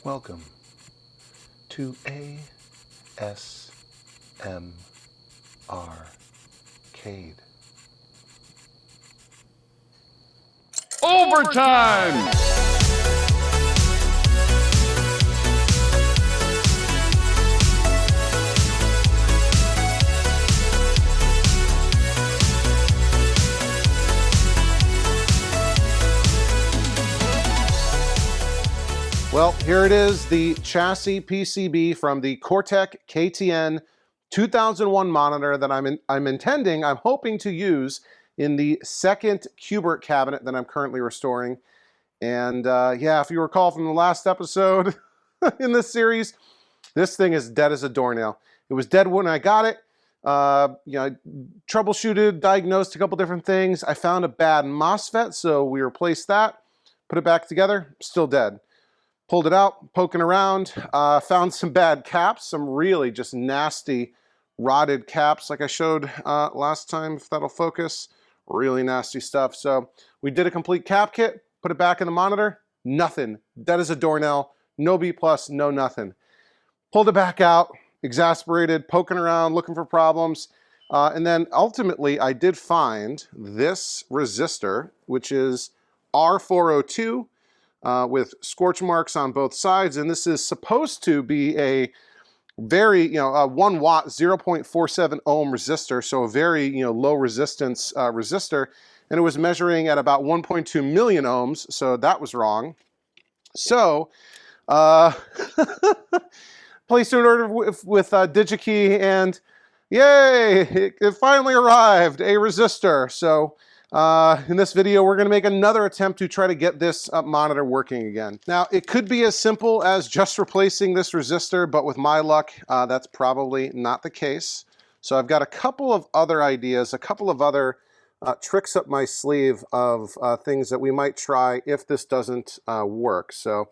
Welcome to ASMR-cade. Overtime! Well, here it is, the chassis PCB from the Kortek KTN-2001 monitor that I'm hoping to use in the second Q*bert cabinet that I'm currently restoring. And yeah, if you recall from the last episode in this series, this thing is dead as a doornail. It was dead when I got it. Troubleshooted, diagnosed a couple different things. I found a bad MOSFET, so we replaced that, put it back together, still dead. Pulled it out, poking around, found some bad caps, some really just nasty rotted caps like I showed last time, if that'll focus. Really nasty stuff. So we did a complete cap kit, put it back in the monitor, nothing. Dead as a doornail, no B+, no nothing. Pulled it back out, exasperated, poking around, looking for problems. And then ultimately I did find this resistor, which is R402, with scorch marks on both sides, and this is supposed to be a very, a 1 watt, 0.47 ohm resistor, so a very, low resistance resistor, and it was measuring at about 1.2 million ohms, so that was wrong. So, placed an order with DigiKey, and yay, it finally arrived, a resistor. So, in this video, we're going to make another attempt to try to get this monitor working again. Now, it could be as simple as just replacing this resistor, but with my luck, that's probably not the case. So I've got a couple of other ideas, a couple of other tricks up my sleeve of things that we might try if this doesn't work. So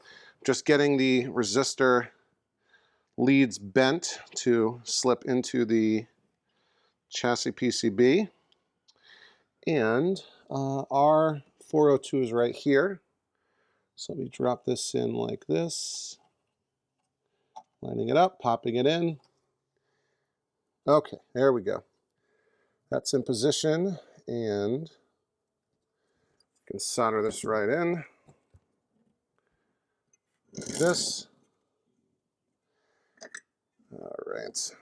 just getting the resistor leads bent to slip into the chassis PCB. And R402 is right here. So let me drop this in like this. Lining it up, popping it in. Okay, there we go. That's in position, and I can solder this right in. Like this. All right.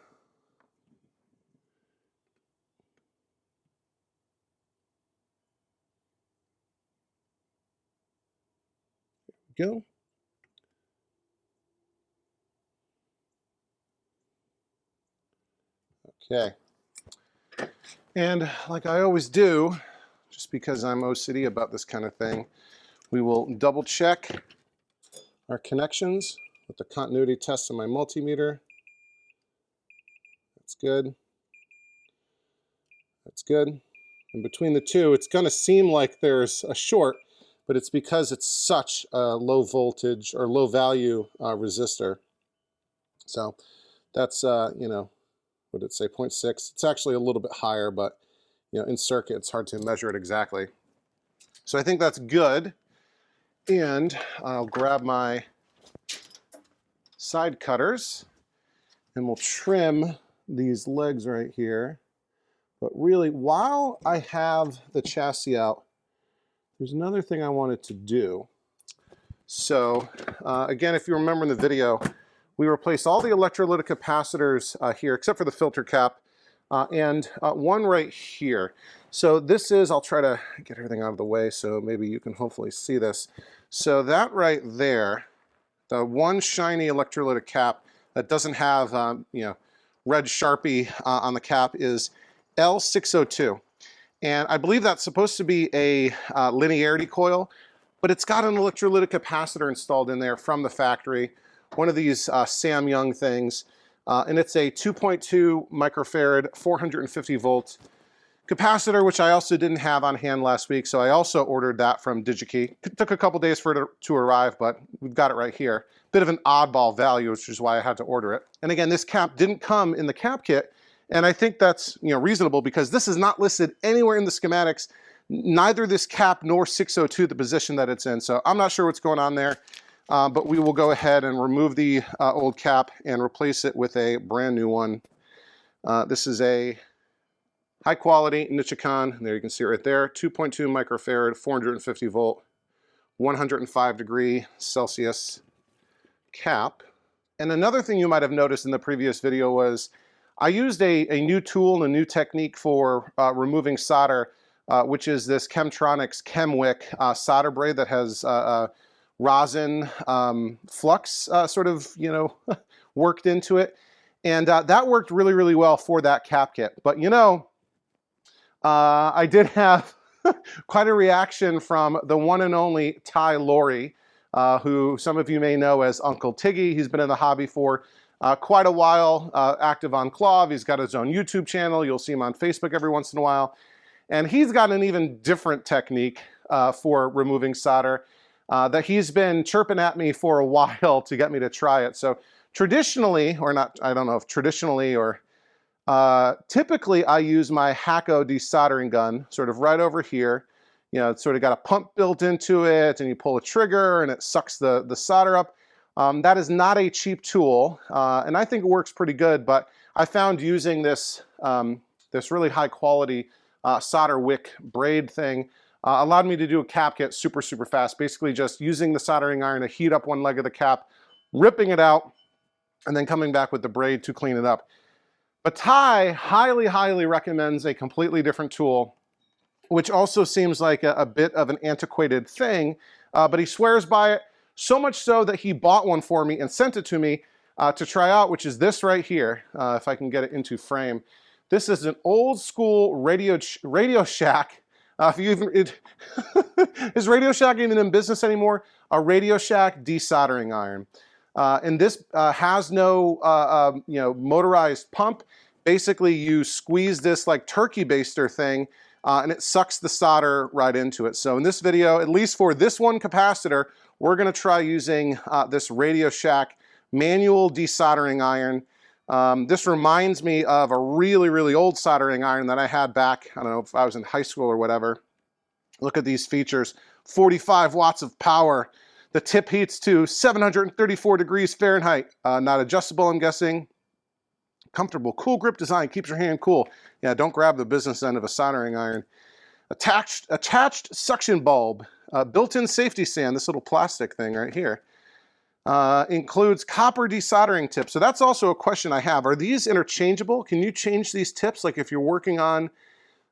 Go. Okay. And like I always do, just because I'm OCD about this kind of thing, we will double check our connections with the continuity test on my multimeter. That's good. That's good. And between the two, it's going to seem like there's a short, but it's because it's such a low voltage or low value resistor. So that's, what did it say, 0.6? It's actually a little bit higher, but in circuit, it's hard to measure it exactly. So I think that's good. And I'll grab my side cutters and we'll trim these legs right here. But really, while I have the chassis out, there's another thing I wanted to do. So again, if you remember in the video, we replaced all the electrolytic capacitors here, except for the filter cap, and one right here. So this is, I'll try to get everything out of the way so maybe you can hopefully see this. So that right there, the one shiny electrolytic cap that doesn't have, red Sharpie on the cap is L602. And I believe that's supposed to be a linearity coil, but it's got an electrolytic capacitor installed in there from the factory, one of these Sam Young things, and it's a 2.2 microfarad, 450 volt capacitor, which I also didn't have on hand last week, so I also ordered that from DigiKey. It took a couple days for it to arrive, but we've got it right here. Bit of an oddball value, which is why I had to order it. And again, this cap didn't come in the cap kit, and I think that's reasonable because this is not listed anywhere in the schematics, neither this cap nor 602, the position that it's in. So I'm not sure what's going on there. but we will go ahead and remove the old cap and replace it with a brand new one. This is a high quality Nichicon. There you can see it right there. 2.2 microfarad, 450 volt, 105 degree Celsius cap. And another thing you might have noticed in the previous video was I used a new tool and a new technique for removing solder, which is this Chemtronics ChemWick solder braid that has rosin flux sort of, you know, worked into it. And that worked really, really well for that cap kit. But you know, I did have quite a reaction from the one and only Ty Laurie, who some of you may know as Uncle Tiggy. He's been in the hobby for quite a while, active on Clav. He's got his own YouTube channel. You'll see him on Facebook every once in a while. And he's got an even different technique for removing solder that he's been chirping at me for a while to get me to try it. So traditionally, or not, I don't know if traditionally or typically I use my Hakko desoldering gun sort of right over here. You know, it's sort of got a pump built into it and you pull a trigger and it sucks the solder up. That is not a cheap tool and I think it works pretty good, but I found using this, this really high quality solder wick braid thing allowed me to do a cap kit super, super fast. Basically just using the soldering iron to heat up one leg of the cap, ripping it out, and then coming back with the braid to clean it up. But Ty highly, highly recommends a completely different tool, which also seems like a bit of an antiquated thing, but he swears by it, so much so that he bought one for me and sent it to me to try out, which is this right here, if I can get it into frame. This is an old school Radio Shack. If you even, is Radio Shack even in business anymore? A Radio Shack desoldering iron. And this has no you know, motorized pump. Basically, you squeeze this like turkey baster thing, and it sucks the solder right into it. So in this video, at least for this one capacitor, we're going to try using this Radio Shack manual desoldering iron. This reminds me of a really, really old soldering iron that I had back, I don't know if I was in high school or whatever. Look at these features, 45 watts of power. The tip heats to 734 degrees Fahrenheit. Not adjustable, I'm guessing. Comfortable, cool grip design, keeps your hand cool. Yeah, don't grab the business end of a soldering iron. Attached suction bulb. Built-in safety stand, this little plastic thing right here. Includes copper desoldering tips. So that's also a question I have. Are these interchangeable? Can you change these tips? Like if you're working on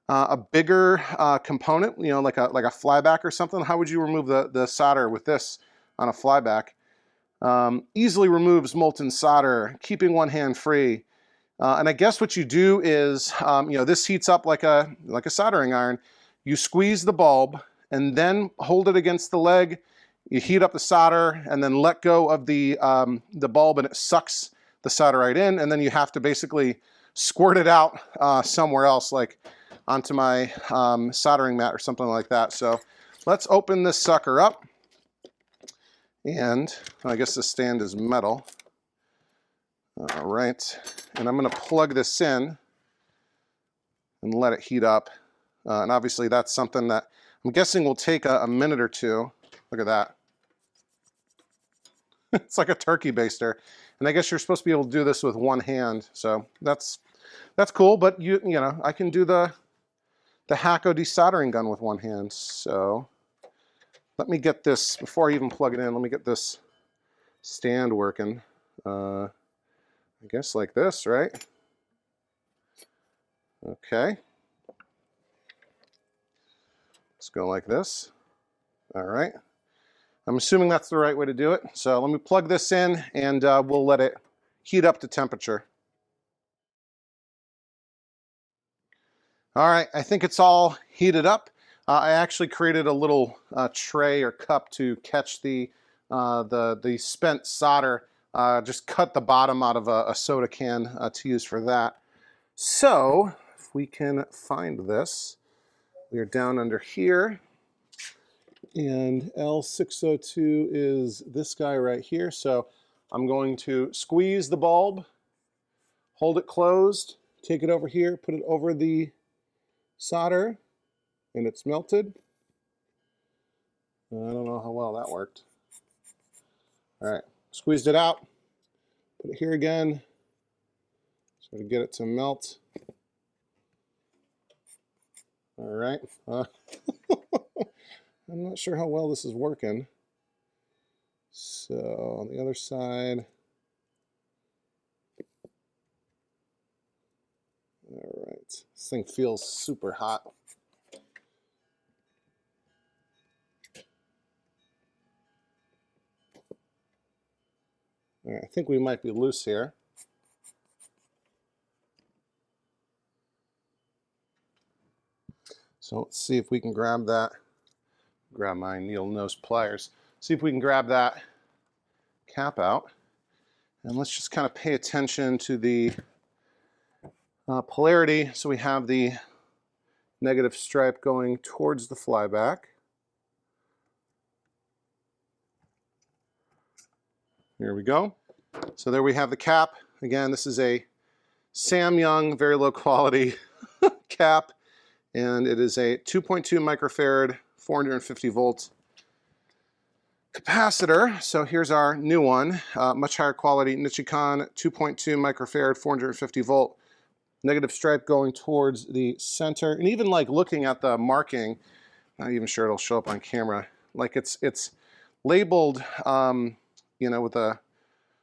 a bigger component, you know, like a flyback or something, how would you remove the solder with this on a flyback? Easily removes molten solder, keeping one hand free. And I guess what you do is, you know, this heats up like a soldering iron. You squeeze the bulb and then hold it against the leg. You heat up the solder and then let go of the bulb and it sucks the solder right in. And then you have to basically squirt it out somewhere else, like onto my soldering mat or something like that. So let's open this sucker up. And I guess the stand is metal. All right, and I'm going to plug this in and let it heat up. And obviously that's something that I'm guessing will take a minute or two. Look at that. It's like a turkey baster. And I guess you're supposed to be able to do this with one hand. So that's cool, but you know, I can do the Hakko desoldering gun with one hand. So let me get this, before I even plug it in, let me get this stand working. I guess like this, right? Okay. Let's go like this. All right. I'm assuming that's the right way to do it. So let me plug this in and we'll let it heat up to temperature. All right, I think it's all heated up. I actually created a little tray or cup to catch the spent solder. Just cut the bottom out of a soda can to use for that. So if we can find this, we are down under here. And L602 is this guy right here. So I'm going to squeeze the bulb, hold it closed, take it over here, put it over the solder, and it's melted. I don't know how well that worked. All right, squeezed it out. Put it here again. Sort of get it to melt. All right. I'm not sure how well this is working. So on the other side. All right. This thing feels super hot. All right, I think we might be loose here. So let's see if we can grab that. Grab my needle nose pliers. See if we can grab that cap out. And let's just kind of pay attention to the polarity. So we have the negative stripe going towards the flyback. Here we go. So there we have the cap. Again, this is a Sam Young, very low quality cap. And it is a 2.2 microfarad, 450 volt capacitor. So here's our new one, much higher quality Nichicon 2.2 microfarad, 450 volt. Negative stripe going towards the center. And even like looking at the marking, not even sure it'll show up on camera. Like it's labeled, you know, with a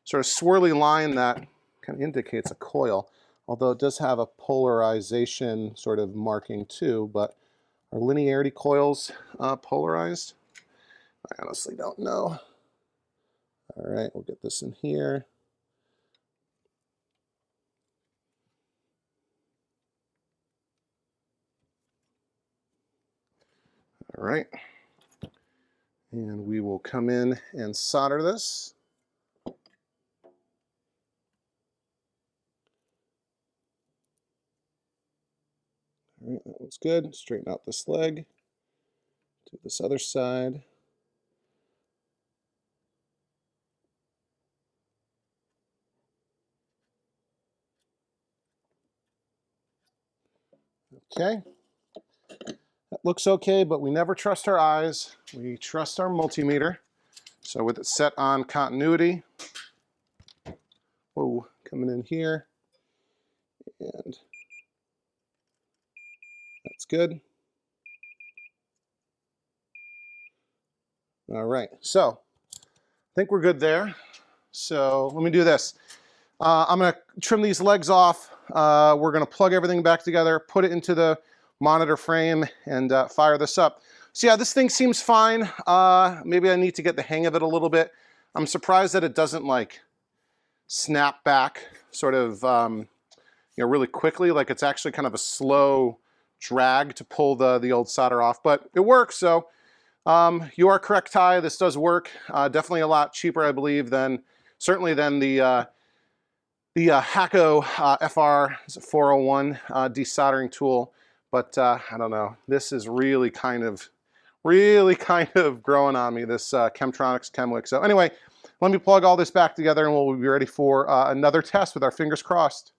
sort of swirly line that kind of indicates a coil. Although it does have a polarization sort of marking too, but are linearity coils polarized? I honestly don't know. All right, we'll get this in here. All right, and we will come in and solder this. All right, that looks good. Straighten out this leg. Do this other side. Okay. That looks okay, but we never trust our eyes. We trust our multimeter. So with it set on continuity, whoa, coming in here, and that's good. All right, so I think we're good there. So let me do this. I'm going to trim these legs off. We're going to plug everything back together, put it into the monitor frame, and fire this up. So yeah, this thing seems fine. Maybe I need to get the hang of it a little bit. I'm surprised that it doesn't like snap back sort of you know, really quickly. Like it's actually kind of a slow drag to pull the old solder off, but it works. So you are correct, Ty. This does work. Definitely a lot cheaper, I believe, than certainly than the Hacko FR401 desoldering tool. But I don't know. This is really kind of growing on me, this Chemtronics Chemwick. So anyway, let me plug all this back together and we'll be ready for another test with our fingers crossed.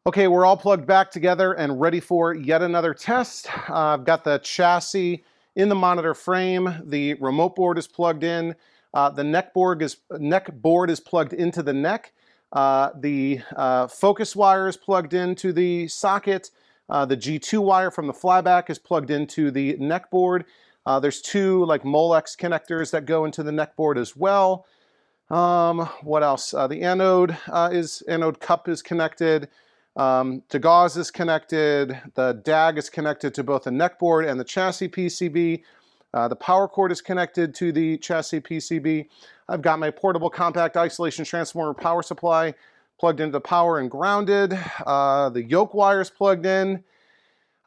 Okay, we're all plugged back together and ready for yet another test. I've got the chassis in the monitor frame. The remote board is plugged in. The neck board is plugged into the neck. The focus wire is plugged into the socket. The G2 wire from the flyback is plugged into the neck board. There's two like Molex connectors that go into the neck board as well. What else? The anode cup is connected. The gauze is connected. The DAG is connected to both the neck board and the chassis PCB. The power cord is connected to the chassis PCB. I've got my portable compact isolation transformer power supply plugged into the power and grounded. The yoke wire is plugged in.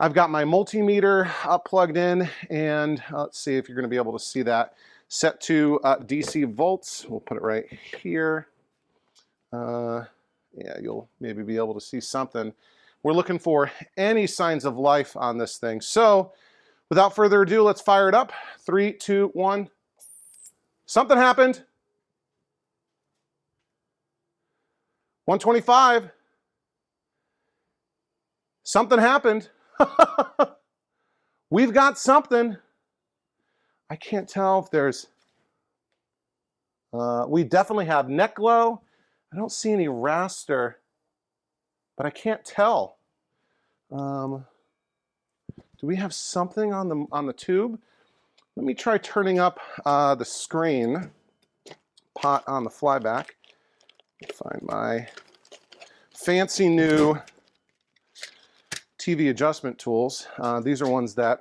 I've got my multimeter plugged in, and let's see if you're going to be able to see that. Set to DC volts. We'll put it right here. Yeah, you'll maybe be able to see something. We're looking for any signs of life on this thing. So without further ado, let's fire it up. 3, 2, 1. Something happened. 125. Something happened. We've got something. I can't tell if there's, we definitely have neck glow. I don't see any raster, but I can't tell. Do we have something on the tube? Let me try turning up the screen pot on the flyback. Find my fancy new TV adjustment tools. These are ones that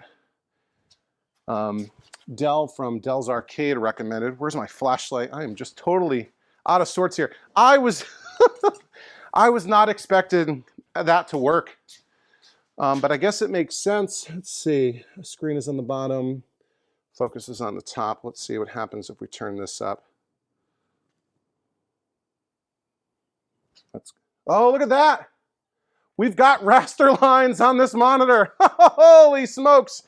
Dell from Dell's Arcade recommended. Where's my flashlight? I am just totally out of sorts here. I was I was not expecting that to work, but I guess it makes sense. Let's see. The screen is on the bottom. Focus is on the top. Let's see what happens if we turn this up. Oh, look at that. We've got raster lines on this monitor. Holy smokes.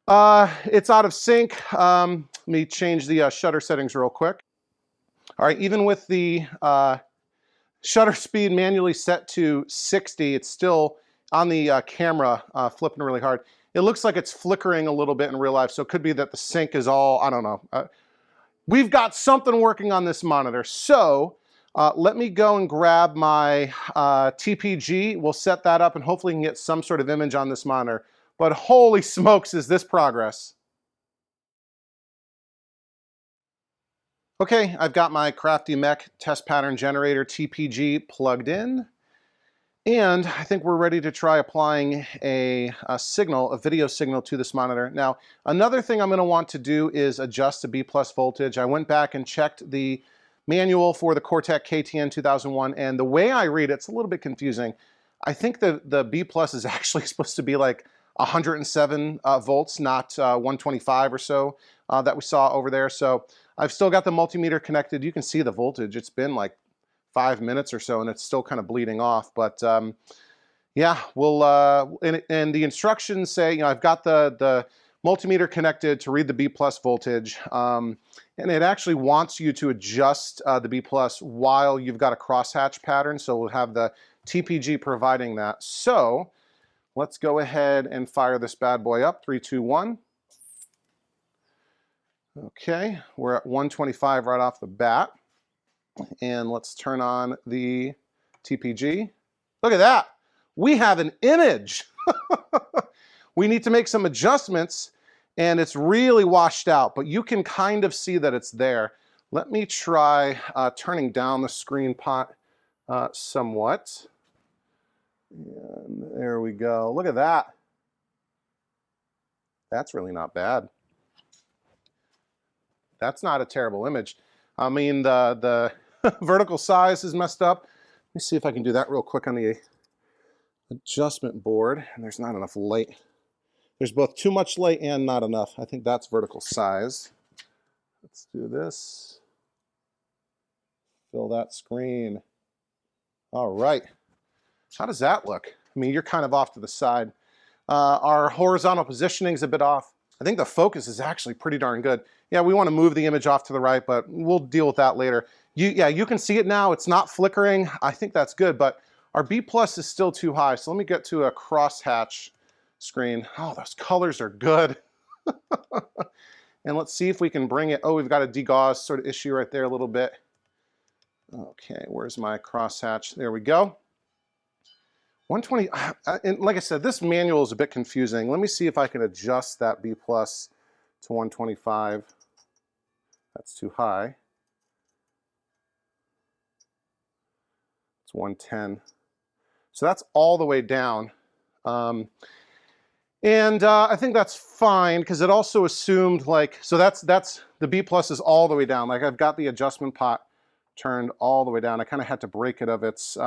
It's out of sync. Let me change the shutter settings real quick. All right, even with the shutter speed manually set to 60, it's still on the camera flipping really hard. It looks like it's flickering a little bit in real life, so it could be that the sync is all, I don't know. We've got something working on this monitor. So let me go and grab my TPG. We'll set that up and hopefully can get some sort of image on this monitor. But holy smokes, is this progress. Okay, I've got my Crafty Mech test pattern generator TPG plugged in. And I think we're ready to try applying a video signal to this monitor. Now, another thing I'm going to want to do is adjust the B+ voltage. I went back and checked the manual for the Kortek KTN-2001, and the way I read it, it's a little bit confusing. I think the B+ is actually supposed to be like 107 volts, not 125 or so that we saw over there. So I've still got the multimeter connected. You can see the voltage. It's been like 5 minutes or so, and it's still kind of bleeding off. But yeah, we'll and the instructions say, you know, I've got the multimeter connected to read the B+ voltage, and it actually wants you to adjust the B+ while you've got a crosshatch pattern. So we'll have the TPG providing that. So let's go ahead and fire this bad boy up. 3, 2, 1. Okay, we're at 125 right off the bat. And let's turn on the TPG. Look at that. We have an image. We need to make some adjustments, and it's really washed out, but you can kind of see that it's there. Let me try turning down the screen pot somewhat. And there we go. Look at that. That's really not bad. That's not a terrible image. I mean, the vertical size is messed up. Let me see if I can do that real quick on the adjustment board. And there's not enough light. There's both too much light and not enough. I think that's vertical size. Let's do this. Fill that screen. All right. How does that look? I mean, you're kind of off to the side. Our horizontal positioning is a bit off. I think the focus is actually pretty darn good. Yeah, we want to move the image off to the right, but we'll deal with that later. Yeah, you can see it now. It's not flickering. I think that's good, but our B+ is still too high. So let me get to a crosshatch screen. Oh, those colors are good. And let's see if we can bring it. Oh, we've got a degauss sort of issue right there a little bit. Okay, where's my crosshatch? There we go. 120, and like I said, this manual is a bit confusing. Let me see if I can adjust that B+ to 125. That's too high. It's 110. So that's all the way down. I think that's fine because it also assumed like, so that's the B+ is all the way down. Like I've got the adjustment pot turned all the way down. I kind of had to break it of its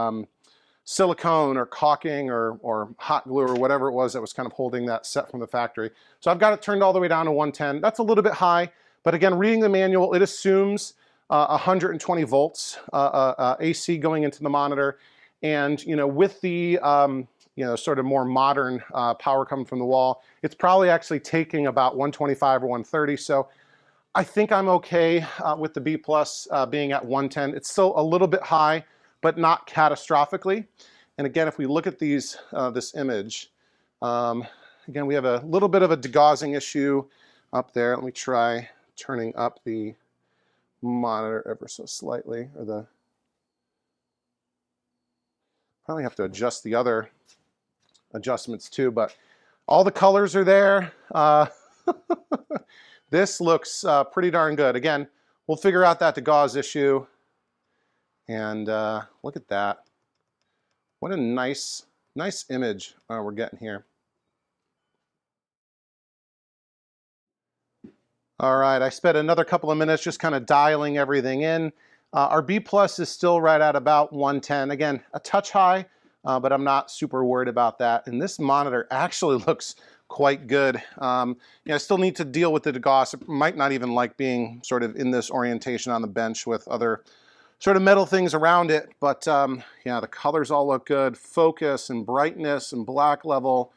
silicone or caulking or hot glue or whatever it was that was kind of holding that set from the factory. So I've got it turned all the way down to 110. That's a little bit high, but again, reading the manual, it assumes 120 volts AC going into the monitor. And, you know, with the, you know, sort of more modern power coming from the wall, it's probably actually taking about 125 or 130. So I think I'm okay with the B+ being at 110. It's still a little bit high, but not catastrophically. And again, if we look at these, this image, again, we have a little bit of a degaussing issue. up there. Let me try turning up the monitor ever so slightly, or the, probably have to adjust the other adjustments too, but all the colors are there. This looks pretty darn good. Again, we'll figure out that gauze issue. And look at that. What a nice image we're getting here. All right, I spent another couple of minutes just kind of dialing everything in. Our B plus is still right at about 110. Again, a touch high, but I'm not super worried about that. And this monitor actually looks quite good. I still need to deal with the degauss. It might not even like being sort of in this orientation on the bench with other sort of metal things around it. But yeah, the colors all look good. Focus and brightness and black level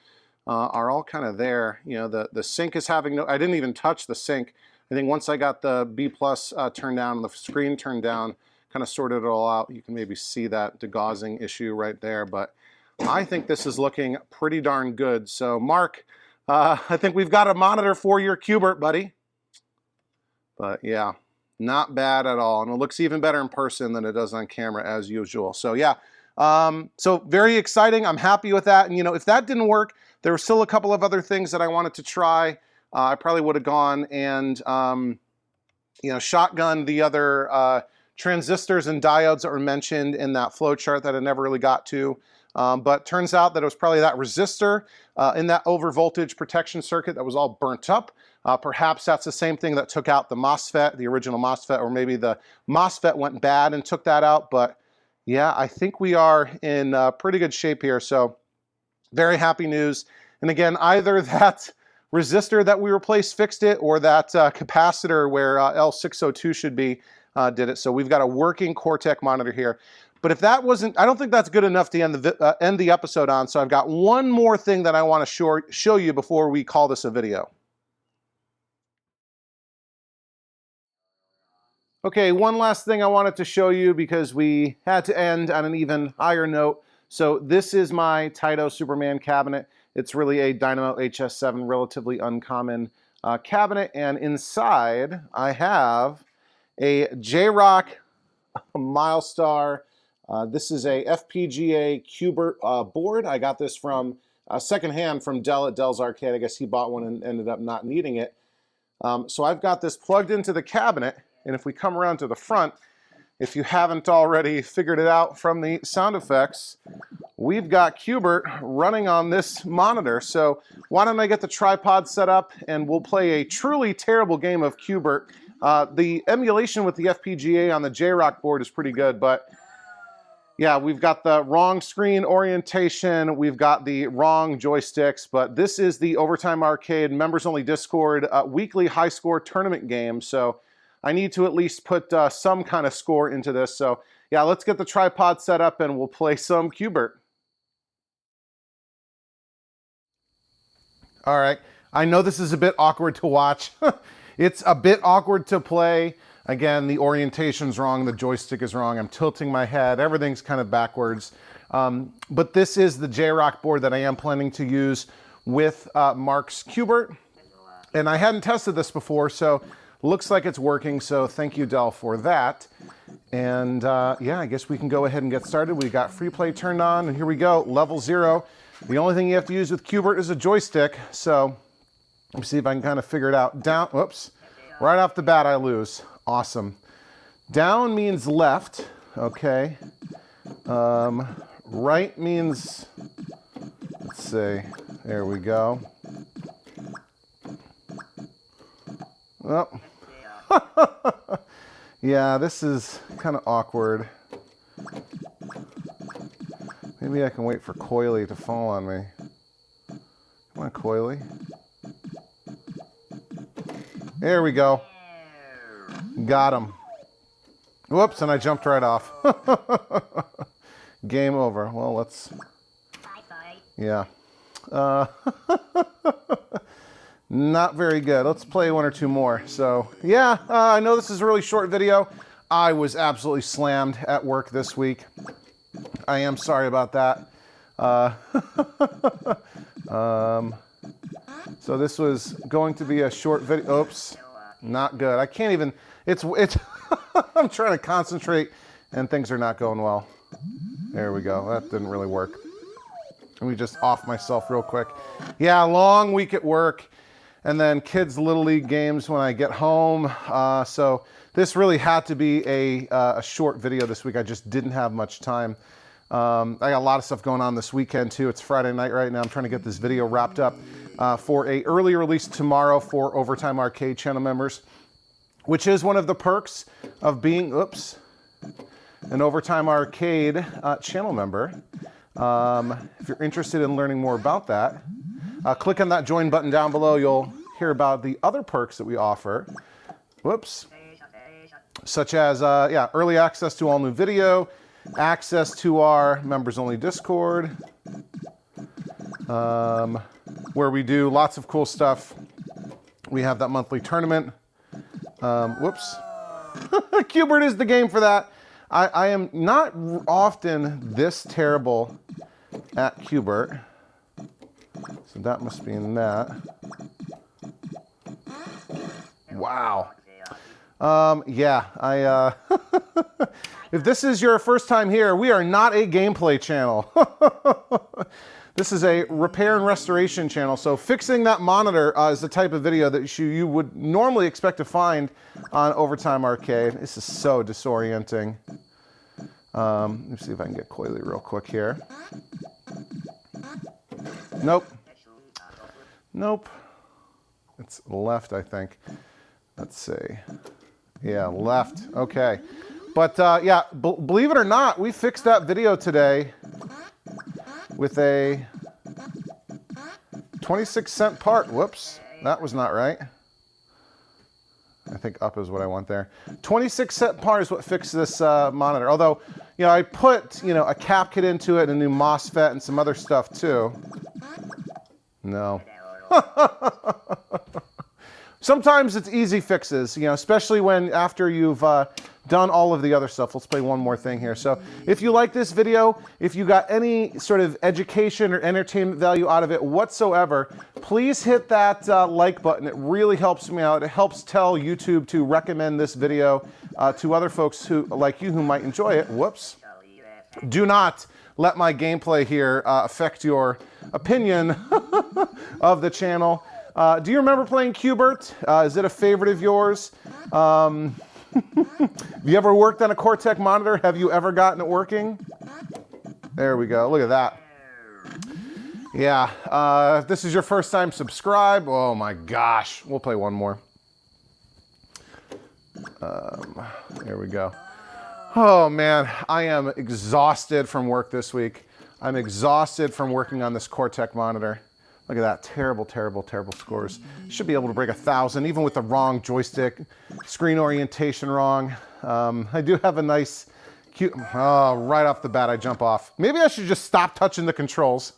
are all kind of there. The sync is having no, I didn't even touch the sync. I think once I got the B plus turned down and the screen turned down, kind of sorted it all out, you can maybe see that degaussing issue right there. But I think this is looking pretty darn good. So Mark, I think we've got a monitor for your Q*bert, buddy. But yeah, not bad at all. And it looks even better in person than it does on camera as usual. So yeah, so very exciting. I'm happy with that. And if that didn't work, there were still a couple of other things that I wanted to try. I probably would have gone and shotgun the other transistors and diodes that were mentioned in that flow chart that I never really got to. But turns out that it was probably that resistor in that over voltage protection circuit that was all burnt up. Perhaps that's the same thing that took out the MOSFET, the original MOSFET, or maybe the MOSFET went bad and took that out. But yeah, I think we are in pretty good shape here. So very happy news. And again, either that resistor that we replaced fixed it, or that capacitor where L602 should be did it. So we've got a working Kortek monitor here. But if that wasn't, I don't think that's good enough to end the episode on. So I've got one more thing that I want to show you before we call this a video. Okay, one last thing I wanted to show you because we had to end on an even higher note. So this is my Taito Superman cabinet. It's really a Dynamo HS7, relatively uncommon cabinet. And inside I have a J-Rock Milestar. This is a FPGA Q*bert board. I got this from secondhand from Dell at Dell's Arcade. I guess he bought one and ended up not needing it. So I've got this plugged into the cabinet, and if we come around to the front, if you haven't already figured it out from the sound effects, we've got Q*bert running on this monitor. So why don't I get the tripod set up and we'll play a truly terrible game of Q*bert. The emulation with the FPGA on the J-Rock board is pretty good, but yeah, we've got the wrong screen orientation, we've got the wrong joysticks, but this is the Overtime Arcade members-only Discord weekly high score tournament game, so I need to at least put some kind of score into this. So yeah, let's get the tripod set up and we'll play some Q*bert. All right, I know this is a bit awkward to watch. It's a bit awkward to play. Again, the orientation's wrong, the joystick is wrong, I'm tilting my head, everything's kind of backwards. But this is the J-Rock board that I am planning to use with Mark's Q*bert. And I hadn't tested this before, so looks like it's working, so thank you, Dell, for that. And yeah, I guess we can go ahead and get started. We got free play turned on, and here we go, level 0. The only thing you have to use with Q*bert is a joystick, so let me see if I can kind of figure it out. Down, whoops, right off the bat I lose. Awesome. Down means left, okay. Right means, let's see, there we go. Oh. Yeah, this is kind of awkward. Maybe I can wait for Coily to fall on me. Come on, Coily. There we go. Got him. Whoops, and I jumped right off. Game over. Well, let's... Yeah. Not very good. Let's play one or two more. So, yeah, I know this is a really short video. I was absolutely slammed at work this week. I am sorry about that. So this was going to be a short video. Oops, not good. I can't even, it's I'm trying to concentrate and things are not going well. There we go, that didn't really work. Let me just off myself real quick. Yeah, long week at work, and then kids' Little League games when I get home. So this really had to be a short video this week. I just didn't have much time. I got a lot of stuff going on this weekend too. It's Friday night right now. I'm trying to get this video wrapped up for a early release tomorrow for Overtime Arcade channel members, which is one of the perks of being, an Overtime Arcade channel member. If you're interested in learning more about that, click on that join button down below. You'll hear about the other perks that we offer. Such as, early access to all new video, access to our members only Discord, where we do lots of cool stuff. We have that monthly tournament. Qbert is the game for that. I am not often this terrible at Qbert. So that must be in that. Wow. If this is your first time here, we are not a gameplay channel. This is a repair and restoration channel. So fixing that monitor is the type of video that you would normally expect to find on Overtime Arcade. This is so disorienting. Let me see if I can get coily real quick here. Nope. Nope. It's left, I think. Let's see. Yeah, left. Okay. But believe it or not, we fixed that video today with a 26-cent part. Whoops, that was not right. I think up is what I want there. 26-cent part is what fixed this monitor. Although, I put, a cap kit into it, and a new MOSFET, and some other stuff too. No. Sometimes it's easy fixes, especially when after you've done all of the other stuff. Let's play one more thing here. So if you like this video, if you got any sort of education or entertainment value out of it whatsoever, please hit that like button. It really helps me out. It helps tell YouTube to recommend this video to other folks like you who might enjoy it. Whoops. Do not let my gameplay here affect your opinion of the channel. Do you remember playing Qbert? Is it a favorite of yours? Have you ever worked on a Kortek monitor? Have you ever gotten it working? There we go. Look at that. Yeah. If this is your first time, subscribe. Oh my gosh. We'll play one more. There we go. Oh man, I am exhausted from work this week. I'm exhausted from working on this Kortek monitor. Look at that, terrible, terrible, terrible scores. Should be able to break 1,000, even with the wrong joystick, screen orientation wrong. I do have a nice, cute, right off the bat I jump off. Maybe I should just stop touching the controls.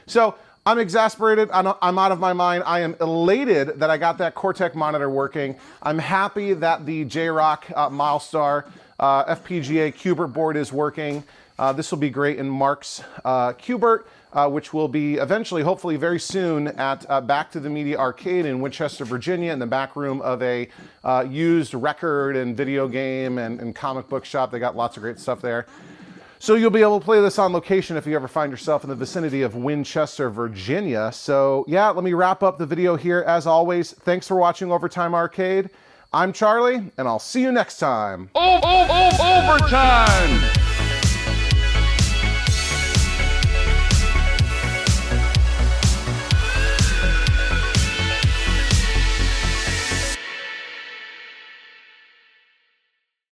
So I'm exasperated, I'm out of my mind. I am elated that I got that Kortek monitor working. I'm happy that the J-Rock Milestar FPGA Qbert board is working. This will be great in Mark's Qbert, which will be eventually, hopefully very soon, at Back to the Media Arcade in Winchester, Virginia, in the back room of a used record and video game and comic book shop. They got lots of great stuff there. So you'll be able to play this on location if you ever find yourself in the vicinity of Winchester, Virginia. So yeah, let me wrap up the video here. As always, thanks for watching Overtime Arcade. I'm Charlie, and I'll see you next time. Overtime!